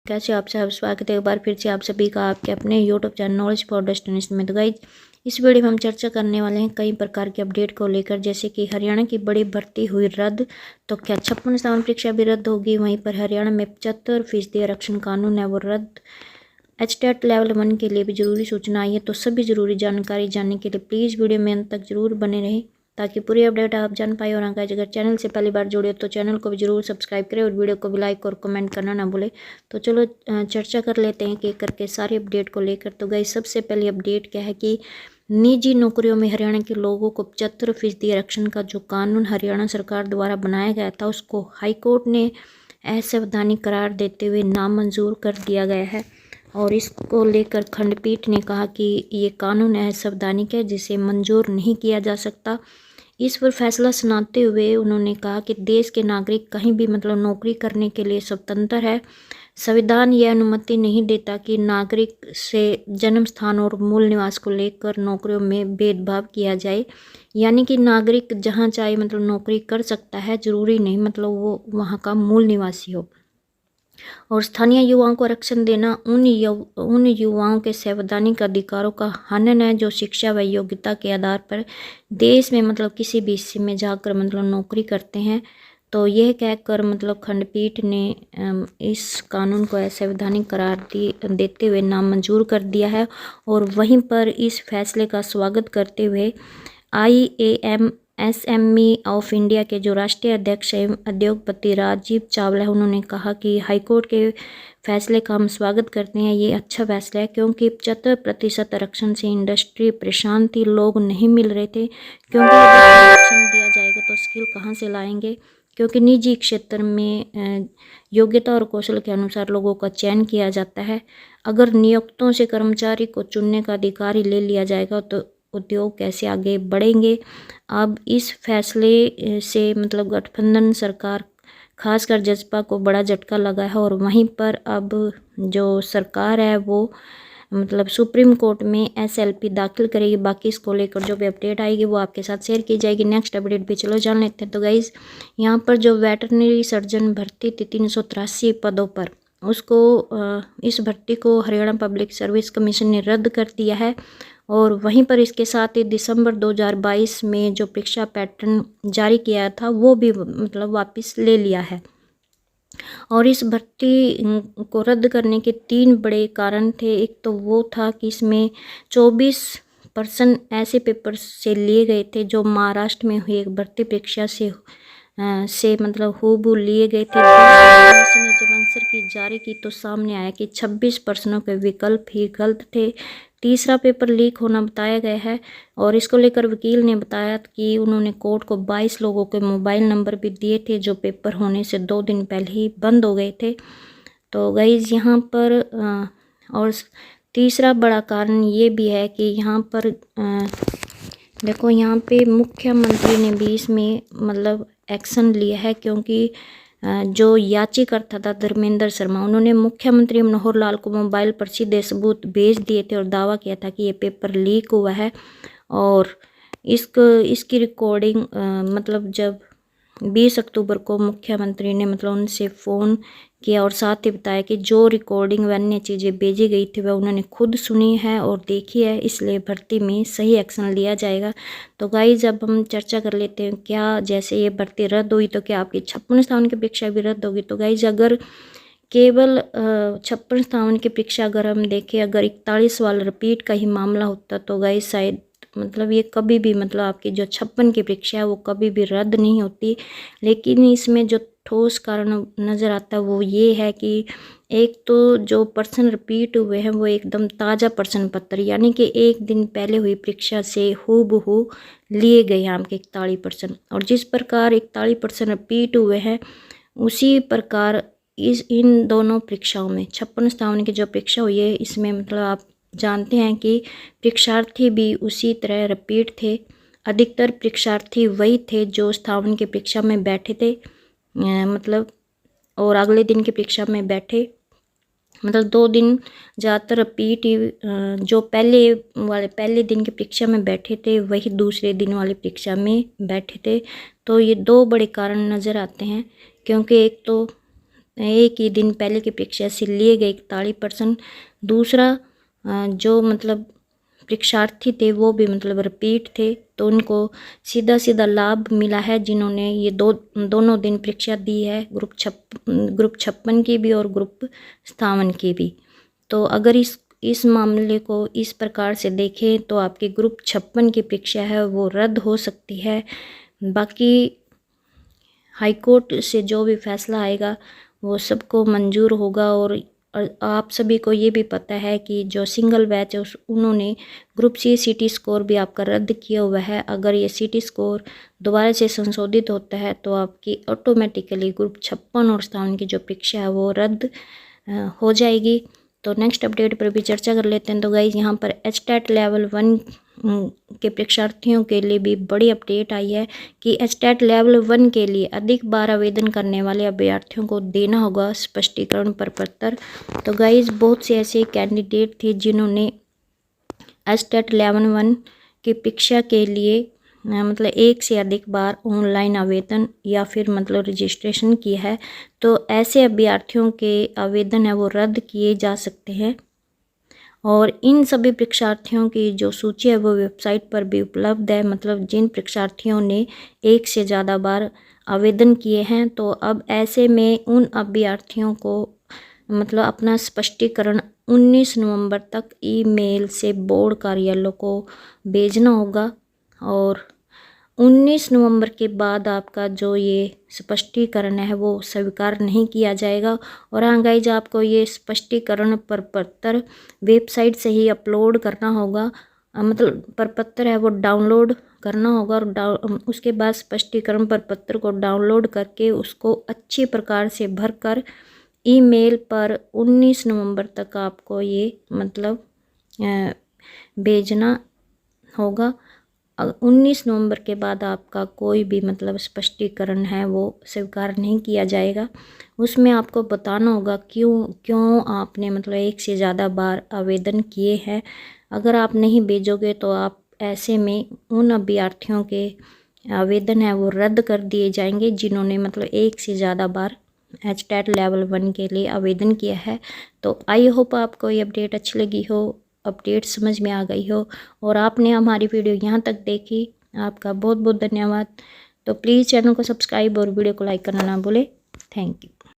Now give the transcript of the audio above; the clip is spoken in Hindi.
कैसे आप सब स्वागत है एक बार फिर से आप सभी का आपके अपने YouTube channel knowledge for destination में। तो गाइज इस वीडियो में हम चर्चा करने वाले हैं कई प्रकार के अपडेट को लेकर, जैसे कि हरियाणा की बड़ी भर्ती हुई रद्द, तो क्या 56 सामान्य परीक्षा भी रद्द होगी। वहीं पर हरियाणा में 75% आरक्षण कानून है वो रद्द। एचटेट लेवल 1 के लिए भी जरूरी सूचना आई है। तो सभी जरूरी जानकारी जानने के लिए प्लीज़ वीडियो में अंत तक जरूर बने रहें ताकि पूरी अपडेट आप जान पाए। और गाइज अगर चैनल से पहली बार जुड़े तो चैनल को भी जरूर सब्सक्राइब करें और वीडियो को भी लाइक और कमेंट करना ना भूलें। तो चलो चर्चा कर लेते हैं कि करके सारी अपडेट को लेकर। तो गाइज सबसे पहली अपडेट क्या है कि निजी नौकरियों में हरियाणा के लोगों को 75% आरक्षण का जो कानून हरियाणा सरकार द्वारा बनाया गया था उसको हाईकोर्ट ने असंवैधानिक करार देते हुए नामंजूर कर दिया गया है। और इसको लेकर खंडपीठ ने कहा कि ये कानून असंवैधानिक है जिसे मंजूर नहीं किया जा सकता। इस पर फैसला सुनाते हुए उन्होंने कहा कि देश के नागरिक कहीं भी नौकरी करने के लिए स्वतंत्र है। संविधान यह अनुमति नहीं देता कि नागरिक से जन्म स्थान और मूल निवास को लेकर नौकरियों में भेदभाव किया जाए। यानी कि नागरिक जहां चाहे नौकरी कर सकता है, जरूरी नहीं वो वहां का मूल निवासी हो। और स्थानीय युवाओं को आरक्षण देना उन युवाओं के संवैधानिक अधिकारों का हनन है जो शिक्षा व योग्यता के आधार पर देश में किसी भी हिस्से में जाकर नौकरी करते हैं। तो यह कहकर खंडपीठ ने इस कानून को असंवैधानिक करार देते हुए नामंजूर कर दिया है। और वहीं पर इस फैसले का स्वागत करते हुए IAMSME ऑफ इंडिया के जो राष्ट्रीय अध्यक्ष एवं उद्योगपति राजीव चावला है, उन्होंने कहा कि हाईकोर्ट के फैसले का हम स्वागत करते हैं। ये अच्छा फैसला है क्योंकि 75% आरक्षण से इंडस्ट्री परेशान थी, लोग नहीं मिल रहे थे। क्योंकि आरक्षण दिया जाएगा तो स्किल कहाँ से लाएंगे, क्योंकि निजी क्षेत्र में योग्यता और कौशल के अनुसार लोगों का चयन किया जाता है। अगर नियोक्तों से कर्मचारी को चुनने का अधिकार ही ले लिया जाएगा तो उद्योग कैसे आगे बढ़ेंगे। अब इस फैसले से गठबंधन सरकार खासकर जसपा को बड़ा झटका लगा है। और वहीं पर अब जो सरकार है वो सुप्रीम कोर्ट में SLP दाखिल करेगी। बाकी इसको लेकर जो भी अपडेट आएगी वो आपके साथ शेयर की जाएगी नेक्स्ट अपडेट भी। चलो जान लेते हैं। तो गाइज यहाँ पर जो वेटरनरी सर्जन भर्ती थी 383 पदों पर, उसको इस भर्ती को हरियाणा पब्लिक सर्विस कमीशन ने रद्द कर दिया है। और वहीं पर इसके साथ ही दिसंबर 2022 में जो परीक्षा पैटर्न जारी किया था वो भी वापस ले लिया है। और इस भर्ती को रद्द करने के 3 बड़े कारण थे। एक तो वो था कि इसमें 24% ऐसे पेपर से लिए गए थे जो महाराष्ट्र में हुई एक भर्ती परीक्षा से हूबहू लिए गए थे। ने जब आंसर की जारी की तो सामने आया कि 26 प्रश्नों के विकल्प ही गलत थे। तीसरा पेपर लीक होना बताया गया है। और इसको लेकर वकील ने बताया कि उन्होंने कोर्ट को 22 लोगों के मोबाइल नंबर भी दिए थे जो पेपर होने से 2 दिन पहले ही बंद हो गए थे। तो गाइज यहाँ पर और तीसरा बड़ा कारण ये भी है कि यहाँ पर देखो यहाँ पे मुख्यमंत्री ने भी इसमें एक्शन लिया है। क्योंकि जो याचिकाकर्ता था धर्मेंद्र शर्मा, उन्होंने मुख्यमंत्री मनोहर लाल को मोबाइल पर सीधे सबूत भेज दिए थे और दावा किया था कि ये पेपर लीक हुआ है। और इसकी रिकॉर्डिंग जब 20 अक्टूबर को मुख्यमंत्री ने उनसे फ़ोन किया और साथ ही बताया कि जो रिकॉर्डिंग व अन्य चीज़ें भेजी गई थी वह उन्होंने खुद सुनी है और देखी है, इसलिए भर्ती में सही एक्शन लिया जाएगा। तो गाइज अब हम चर्चा कर लेते हैं क्या जैसे ये भर्ती रद्द हुई तो क्या आपकी 56 स्थान की परीक्षा भी रद्द होगी। तो गाइज अगर केवल 56 स्थान की परीक्षा अगर हम देखें, अगर 41 सवाल रिपीट का ही मामला होता तो गाइज शायद ये कभी भी आपकी जो 56 की परीक्षा है वो कभी भी रद्द नहीं होती। लेकिन इसमें जो ठोस कारण नज़र आता है वो ये है कि एक तो जो प्रश्न रिपीट हुए हैं वो एकदम ताज़ा प्रश्न पत्र, यानी कि एक दिन पहले हुई परीक्षा से हूबहू लिए गए हैं आपके 41 प्रश्न। और जिस प्रकार 41 प्रश्न रिपीट हुए हैं उसी प्रकार इन दोनों परीक्षाओं में 56 स्थान की जो परीक्षा हुई है इसमें आप जानते हैं कि परीक्षार्थी भी उसी तरह रिपीट थे। अधिकतर परीक्षार्थी वही थे जो स्थावन की परीक्षा में बैठे थे और अगले दिन की परीक्षा में बैठे 2 दिन ज़्यादातर रिपीट जो पहले दिन की परीक्षा में बैठे थे वही दूसरे दिन वाली परीक्षा में बैठे थे। तो ये 2 बड़े कारण नज़र आते हैं। क्योंकि एक तो एक ही दिन पहले की परीक्षा से लिए गए 41%। दूसरा जो मतलब परीक्षार्थी थे वो भी मतलब रिपीट थे, तो उनको सीधा सीधा लाभ मिला है जिन्होंने ये दोनों दिन परीक्षा दी है, ग्रुप 56 की भी और ग्रुप 57 की भी। तो अगर इस मामले को इस प्रकार से देखें तो आपकी ग्रुप 56 की परीक्षा है वो रद्द हो सकती है। बाकी हाईकोर्ट से जो भी फैसला आएगा वो सबको मंजूर होगा। और आप सभी को ये भी पता है कि जो सिंगल बैच है उन्होंने ग्रुप सी सीटी स्कोर भी आपका रद्द किया हुआ है। अगर ये सीटी स्कोर दोबारा से संशोधित होता है तो आपकी ऑटोमेटिकली ग्रुप 56 और 57 की जो परीक्षा है वो रद्द हो जाएगी। तो नेक्स्ट अपडेट पर भी चर्चा कर लेते हैं। तो गाइज यहाँ पर एचटेट लेवल 1 के परीक्षार्थियों के लिए भी बड़ी अपडेट आई है कि एचटेट लेवल 1 के लिए अधिक बार आवेदन करने वाले अभ्यर्थियों को देना होगा स्पष्टीकरण प्रपत्र। तो गाइज बहुत से ऐसे कैंडिडेट थे जिन्होंने एचटेट लेवल 1 की परीक्षा के लिए मतलब एक से अधिक बार ऑनलाइन आवेदन या फिर मतलब रजिस्ट्रेशन किया है, तो ऐसे अभ्यर्थियों के आवेदन है वो रद्द किए जा सकते हैं। और इन सभी परीक्षार्थियों की जो सूची है वो वेबसाइट पर भी उपलब्ध है। मतलब जिन परीक्षार्थियों ने एक से ज़्यादा बार आवेदन किए हैं, तो अब ऐसे में उन अभ्यर्थियों को मतलब अपना स्पष्टीकरण 19 नवंबर तक ईमेल से बोर्ड कार्यालय को भेजना होगा। और 19 नवंबर के बाद आपका जो ये स्पष्टीकरण है वो स्वीकार नहीं किया जाएगा। और हाँ गाइज, आपको ये स्पष्टीकरण प्रपत्र वेबसाइट से ही अपलोड करना होगा। मतलब प्रपत्र है वो डाउनलोड करना होगा और उसके बाद स्पष्टीकरण प्रपत्र को डाउनलोड करके उसको अच्छी प्रकार से भरकर ईमेल पर 19 नवंबर तक आपको ये मतलब भेजना होगा। 19 नवंबर के बाद आपका कोई भी मतलब स्पष्टीकरण है वो स्वीकार नहीं किया जाएगा। उसमें आपको बताना होगा क्यों आपने मतलब एक से ज़्यादा बार आवेदन किए हैं। अगर आप नहीं भेजोगे तो आप ऐसे में उन अभ्यर्थियों के आवेदन है वो रद्द कर दिए जाएंगे जिन्होंने मतलब एक से ज़्यादा बार एचटेट लेवल 1 के लिए आवेदन किया है। तो आई होप आपको ये अपडेट अच्छी लगी हो, अपडेट समझ में आ गई हो और आपने हमारी वीडियो यहाँ तक देखी, आपका बहुत बहुत धन्यवाद। तो प्लीज़ चैनल को सब्सक्राइब और वीडियो को लाइक करना ना भूलें। Thank you.